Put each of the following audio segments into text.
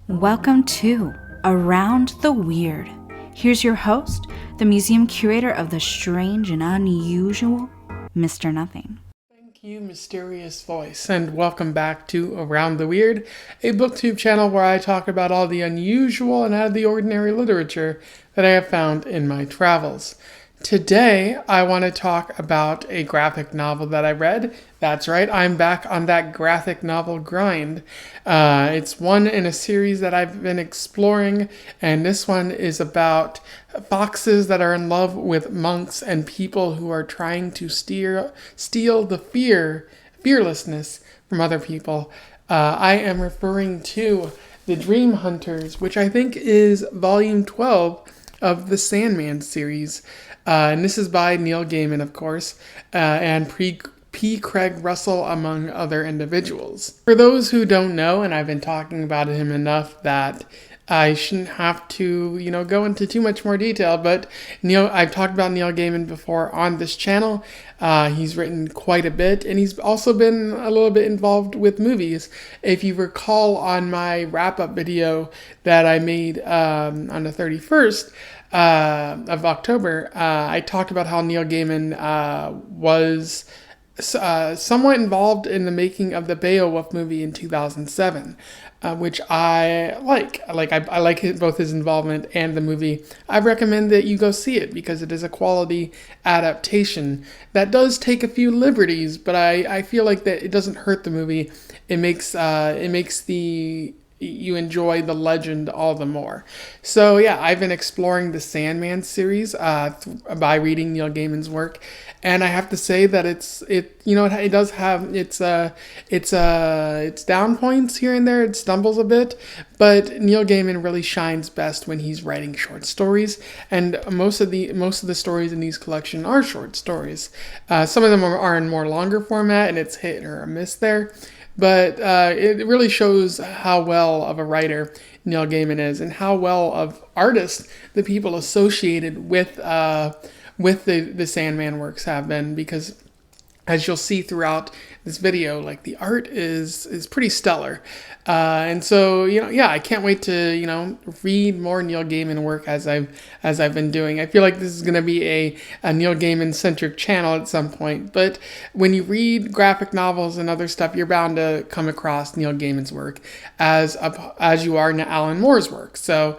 Welcome to Around the Weird. Here's your host, the museum curator of the strange and unusual, Mr. Nothing. Thank you, mysterious voice, and welcome back to Around the Weird, a booktube channel where I talk about all the unusual and out of the ordinary literature that I have found in my travels. Today, I want to talk about a graphic novel that I read. That's right, I'm back on that graphic novel grind. It's one in a series that I've been exploring, and this one is about foxes that are in love with monks and people who are trying to steal the fearlessness from other people. I am referring to The Dream Hunters, which I think is volume 12 of the Sandman series. And this is by Neil Gaiman, of course, and P. Craig Russell, among other individuals. For those who don't know, and I've been talking about him enough that I shouldn't have to, go into too much more detail, but I've talked about Neil Gaiman before on this channel. He's written quite a bit, and he's also been a little bit involved with movies. If you recall on my wrap-up video that I made on the 31st, of October, I talked about how Neil Gaiman was somewhat involved in the making of the Beowulf movie in 2007, which I like. I like both his involvement and the movie. I recommend that you go see it because it is a quality adaptation that does take a few liberties, but I feel like that it doesn't hurt the movie. It makes you enjoy the legend all the more. So yeah, I've been exploring the Sandman series by reading Neil Gaiman's work, and I have to say that it does have its down points here and there. It stumbles a bit, but Neil Gaiman really shines best when he's writing short stories, and most of the stories in these collection are short stories. Some of them are in more longer format, and it's hit or a miss there. But it really shows how well of a writer Neil Gaiman is, and how well of artist the people associated with the Sandman works have been. Because as you'll see throughout this video, like the art is pretty stellar, and so I can't wait to read more Neil Gaiman work as I've been doing. I feel like this is going to be a Neil Gaiman centric channel at some point. But when you read graphic novels and other stuff, you're bound to come across Neil Gaiman's work as you are to Alan Moore's work. So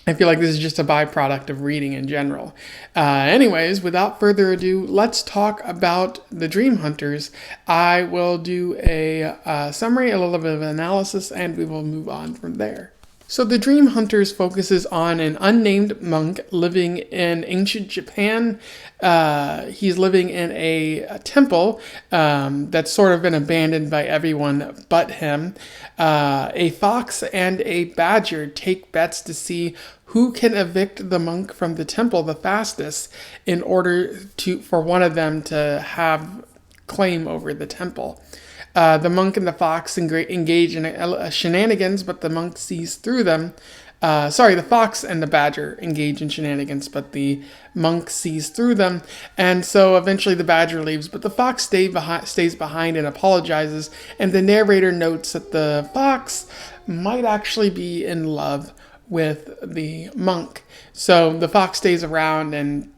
I feel like this is just a byproduct of reading in general. Anyways, without further ado, let's talk about The Dream Hunters. I will do a summary, a little bit of analysis, and we will move on from there. So The Dream Hunters focuses on an unnamed monk living in ancient Japan. He's living in a temple that's sort of been abandoned by everyone but him. A fox and a badger take bets to see who can evict the monk from the temple the fastest in order for one of them to have claim over the temple. The monk and the fox engage in shenanigans, but the monk sees through them. The fox and the badger engage in shenanigans, but the monk sees through them. And so eventually the badger leaves, but the fox stays behind and apologizes. And the narrator notes that the fox might actually be in love with the monk. So the fox stays around and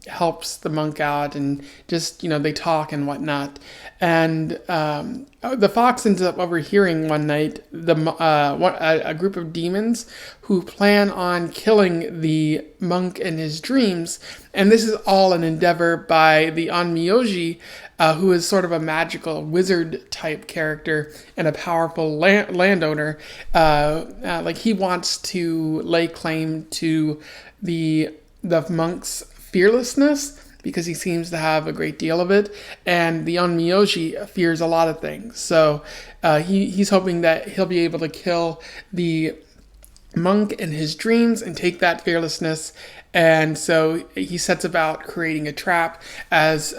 helps the monk out, and just they talk and whatnot. And the fox ends up overhearing one night a group of demons who plan on killing the monk in his dreams. And this is all an endeavor by the Onmyoji, who is sort of a magical wizard type character and a powerful landowner. He wants to lay claim to the monk's fearlessness, because he seems to have a great deal of it, and the Onmyoji fears a lot of things. So he's hoping that he'll be able to kill the monk in his dreams and take that fearlessness. And so he sets about creating a trap, as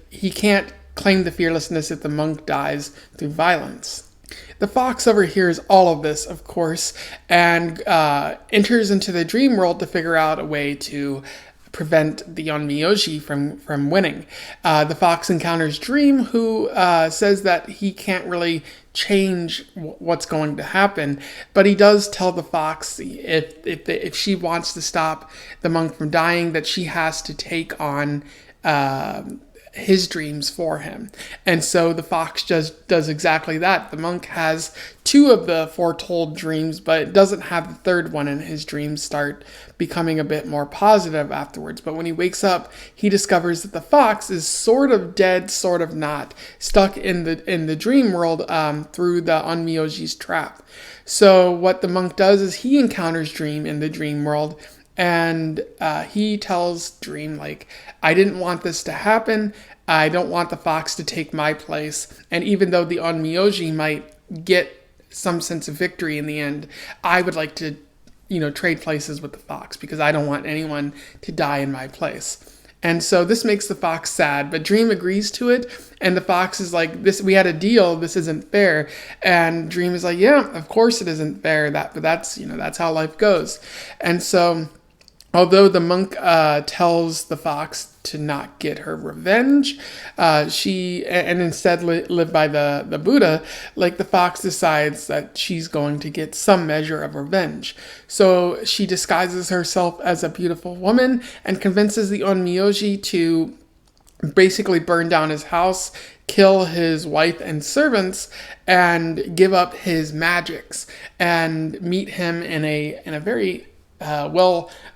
he can't claim the fearlessness if the monk dies through violence. The fox overhears all of this, of course, and enters into the dream world to figure out a way to prevent the Onmyoji from winning. The fox encounters Dream, who says that he can't really change what's going to happen, but he does tell the fox if she wants to stop the monk from dying, that she has to take on his dreams for him. And so the fox just does exactly that. The monk has 2 of the foretold dreams, but doesn't have the 3rd one, and his dreams start becoming a bit more positive afterwards. But when he wakes up, he discovers that the fox is sort of dead, sort of not, stuck in the dream world through the Onmyoji's trap. So what the monk does is he encounters Dream in the dream world, and he tells Dream, like, I didn't want this to happen. I don't want the fox to take my place. And even though the Onmyoji might get some sense of victory in the end, I would like to, trade places with the fox, because I don't want anyone to die in my place. And so this makes the fox sad, but Dream agrees to it, and the fox is like, we had a deal, this isn't fair. And Dream is like, yeah, of course it isn't fair, but that's how life goes. And so, although the monk tells the fox to not get her revenge, and instead live by the Buddha, like, the fox decides that she's going to get some measure of revenge. So she disguises herself as a beautiful woman and convinces the Onmyoji to basically burn down his house, kill his wife and servants, and give up his magics, and meet him in a very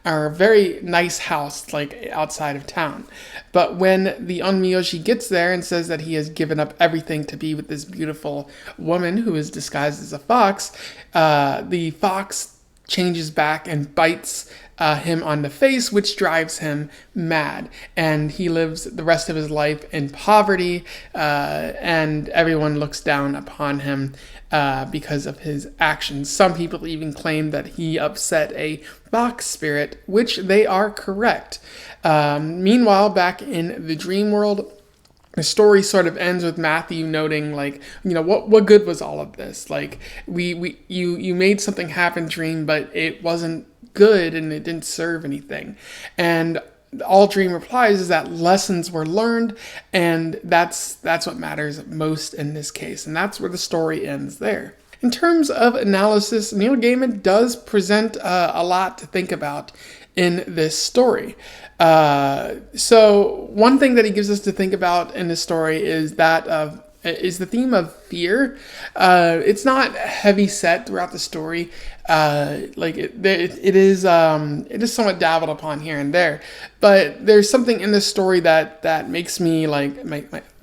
very nice house, like, outside of town. But when the Onmyoji gets there and says that he has given up everything to be with this beautiful woman who is disguised as a fox, the fox changes back and bites him on the face, which drives him mad. And he lives the rest of his life in poverty, and everyone looks down upon him because of his actions. Some people even claim that he upset a fox spirit, which they are correct. Meanwhile, back in the dream world, the story sort of ends with Matthew noting, like, what good was all of this? Like, you made something happen, Dream, but it wasn't good and it didn't serve anything. And all Dream replies is that lessons were learned, and that's what matters most in this case. And that's where the story ends there. In terms of analysis, Neil Gaiman does present a lot to think about in this story. So one thing that he gives us to think about in this story is the theme of fear. It's not heavy set throughout the story. It is somewhat dabbled upon here and there, but there's something in this story that makes me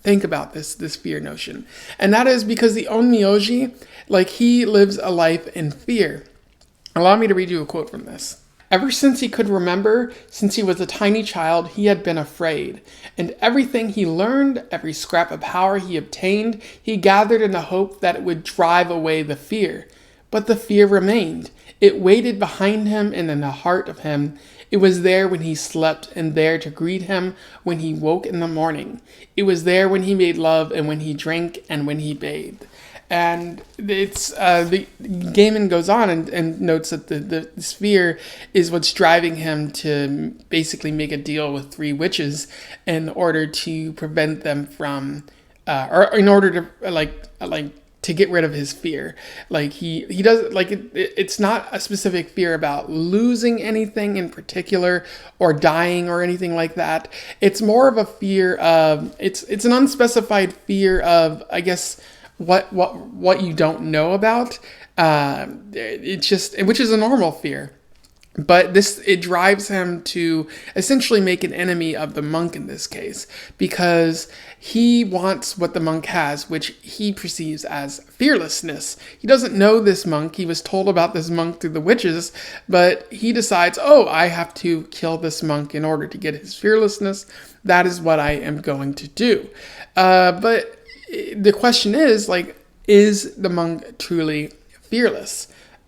think about this fear notion, and that is because the Onmyoji, he lives a life in fear. Allow me to read you a quote from this. Ever since he could remember, since he was a tiny child, he had been afraid. And everything he learned, every scrap of power he obtained, he gathered in the hope that it would drive away the fear. But the fear remained. It waited behind him and in the heart of him. It was there when he slept, and there to greet him when he woke in the morning. It was there when he made love, and when he drank, and when he bathed. And it's the Gaiman goes on and notes that this fear is what's driving him to basically make a deal with 3 witches in order to prevent them from, or in order to to get rid of his fear. He does, it's not a specific fear about losing anything in particular or dying or anything like that. It's more of a fear of, it's an unspecified fear of, I guess, what you don't know about. Which is a normal fear. But it drives him to essentially make an enemy of the monk in this case, because he wants what the monk has, which he perceives as fearlessness. He doesn't know this monk. He was told about this monk through the witches, but he decides, I have to kill this monk in order to get his fearlessness. That is what I am going to do. But the question is the monk truly fearless?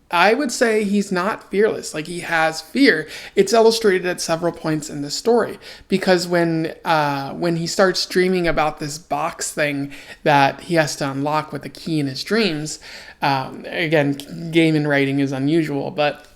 I would say he's not fearless. He has fear. It's illustrated at several points in the story, because when he starts dreaming about this box thing that he has to unlock with a key in his dreams, again, Gaiman writing is unusual, but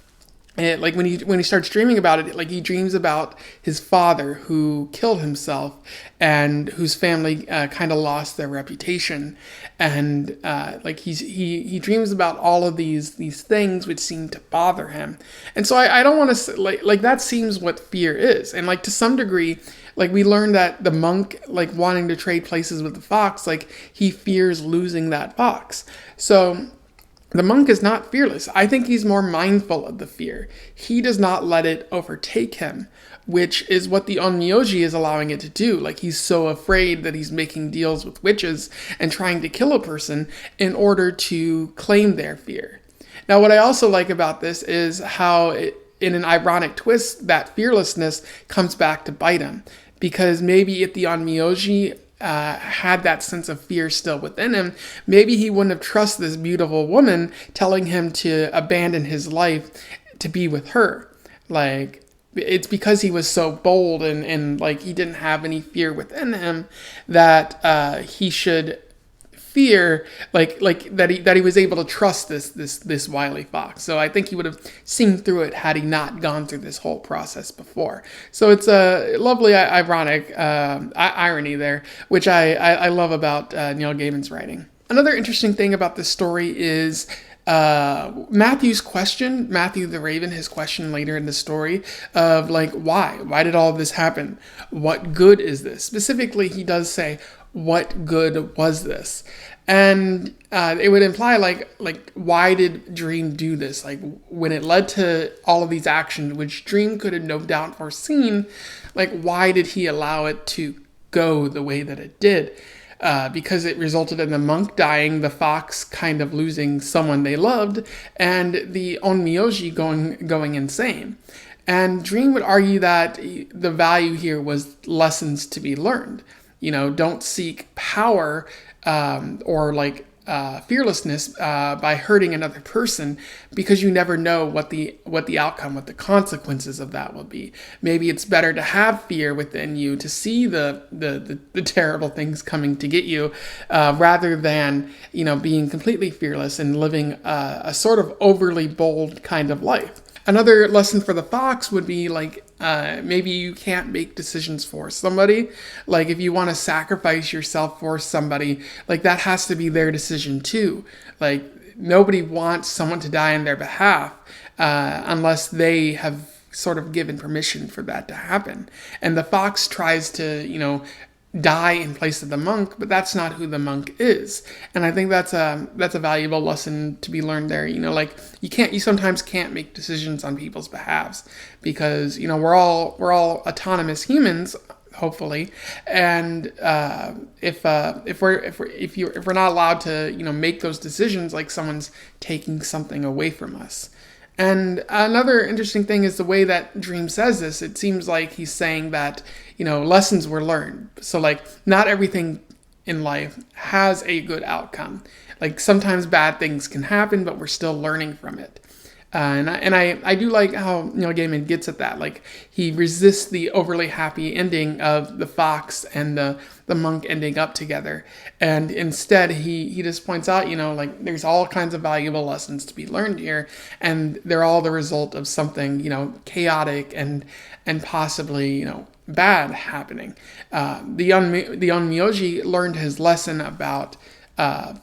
like when he starts dreaming about it, like he dreams about his father who killed himself and whose family kind of lost their reputation, and like he dreams about all of these things which seem to bother him, and so I don't want to like that seems what fear is, and like to some degree. Like we learned that the monk, like wanting to trade places with the fox, like he fears losing that fox. So the monk is not fearless. I think he's more mindful of the fear. He does not let it overtake him, which is what the onmyoji is allowing it to do. Like he's so afraid that he's making deals with witches and trying to kill a person in order to claim their fear. Now, what I also like about this is how in an ironic twist, that fearlessness comes back to bite him. Because maybe if the onmyoji had that sense of fear still within him, maybe he wouldn't have trusted this beautiful woman telling him to abandon his life to be with her. Like, it's because he was so bold and like he didn't have any fear within him that he should fear like that he was able to trust this wily fox. So I think he would have seen through it had he not gone through this whole process before. So it's a lovely ironic irony there, which I love about Neil Gaiman's writing. Another interesting thing about this story is Matthew the Raven, his question later in the story of like, why did all of this happen? What good is this? Specifically, he does say, what good was this? And it would imply like why did Dream do this? Like when it led to all of these actions, which Dream could have no doubt foreseen, like why did he allow it to go the way that it did? Because it resulted in the monk dying, the fox kind of losing someone they loved, and the onmyoji going insane. And Dream would argue that the value here was lessons to be learned. You know, don't seek power or like fearlessness by hurting another person, because you never know what the outcome, what the consequences of that will be. Maybe it's better to have fear within you to see the terrible things coming to get you, rather than being completely fearless and living a sort of overly bold kind of life. Another lesson for the fox would be like, maybe you can't make decisions for somebody. Like if you want to sacrifice yourself for somebody, like that has to be their decision too. Like nobody wants someone to die on their behalf unless they have sort of given permission for that to happen. And the fox tries to, die in place of the monk, but that's not who the monk is. And I think that's a valuable lesson to be learned there. Like you sometimes can't make decisions on people's behalves because we're all autonomous humans, hopefully, and if we're not allowed to make those decisions, like someone's taking something away from us. And another interesting thing is the way that Dream says this. It seems like he's saying that, lessons were learned. So like not everything in life has a good outcome. Like sometimes bad things can happen, but we're still learning from it. And I do like how Neil Gaiman gets at that. Like he resists the overly happy ending of the fox and the monk ending up together, and instead he just points out like there's all kinds of valuable lessons to be learned here, and they're all the result of something chaotic and possibly bad happening. The onmyoji learned his lesson about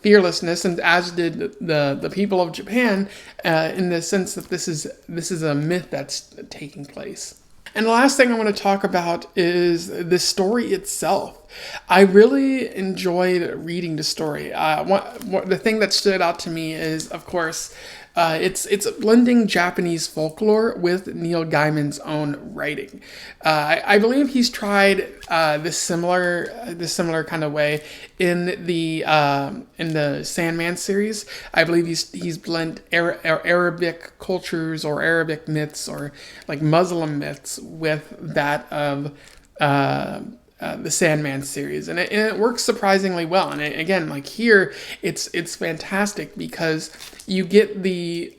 fearlessness, and as did the people of Japan, in the sense that this is a myth that's taking place. And the last thing I want to talk about is the story itself. I really enjoyed reading the story. The thing that stood out to me is, of course, it's blending Japanese folklore with Neil Gaiman's own writing. I believe he's tried this similar kind of way in the Sandman series. I believe he's blended Arabic cultures or Arabic myths or like Muslim myths with that of the Sandman series, and it works surprisingly well. And again, like here, it's fantastic because you get the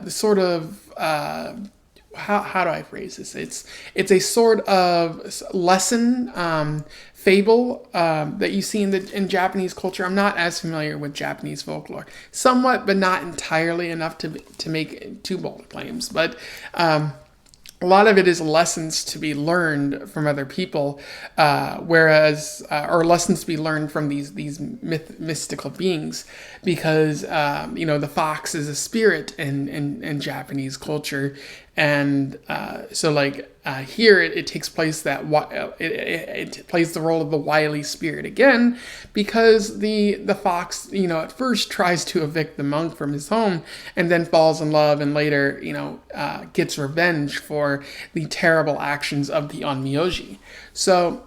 sort of how do I phrase this? It's a sort of lesson, fable that you see in Japanese culture. I'm not as familiar with Japanese folklore, somewhat, but not entirely enough to make too bold claims. But a lot of it is lessons to be learned from other people, or lessons to be learned from these mystical beings, because the fox is a spirit in Japanese culture, and so like here it takes place that it plays the role of the wily spirit again, because the fox at first tries to evict the monk from his home and then falls in love, and later gets revenge for the terrible actions of the onmyoji. So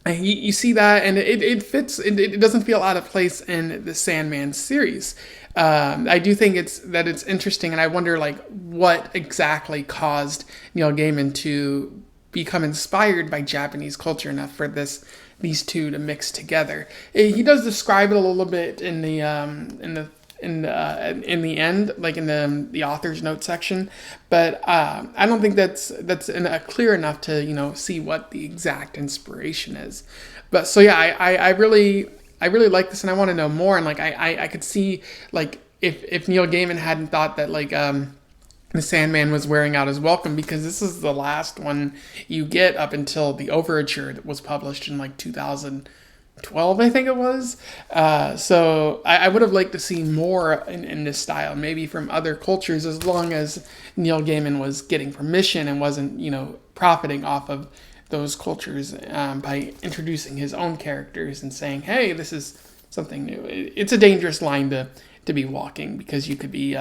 you see that, and it fits. It doesn't feel out of place in the Sandman series. I do think it's interesting, and I wonder like what exactly caused Neil Gaiman to become inspired by Japanese culture enough for these two to mix together. He does describe it a little bit in the end, like in the author's note section, but I don't think that's clear enough to see what the exact inspiration is. But so yeah, I really like this, and I want to know more. And like I could see like if Neil Gaiman hadn't thought that like the Sandman was wearing out his welcome, because this is the last one you get up until the overture that was published in like 2012, I think it was. So I would have liked to see more in this style, maybe from other cultures, as long as Neil Gaiman was getting permission and wasn't profiting off of those cultures by introducing his own characters and saying, hey, this is something new. It's a dangerous line to be walking, because you could be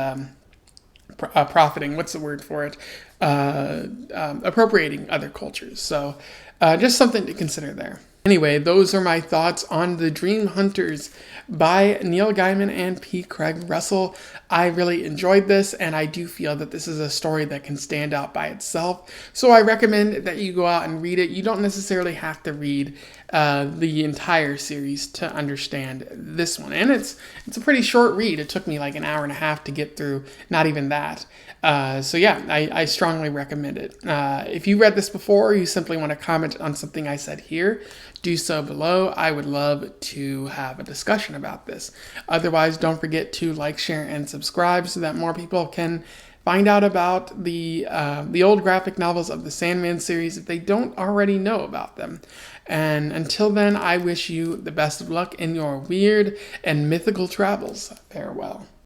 profiting, what's the word for it? Appropriating other cultures. So just something to consider there. Anyway, those are my thoughts on The Dream Hunters by Neil Gaiman and P. Craig Russell. I really enjoyed this, and I do feel that this is a story that can stand out by itself. So I recommend that you go out and read it. You don't necessarily have to read the entire series to understand this one. And it's a pretty short read. It took me like an hour and a half to get through, not even that. So yeah, I strongly recommend it. If you read this before, or you simply want to comment on something I said here, do so below. I would love to have a discussion about this. Otherwise, don't forget to like, share, and subscribe so that more people can find out about the old graphic novels of the Sandman series if they don't already know about them. And until then, I wish you the best of luck in your weird and mythical travels. Farewell.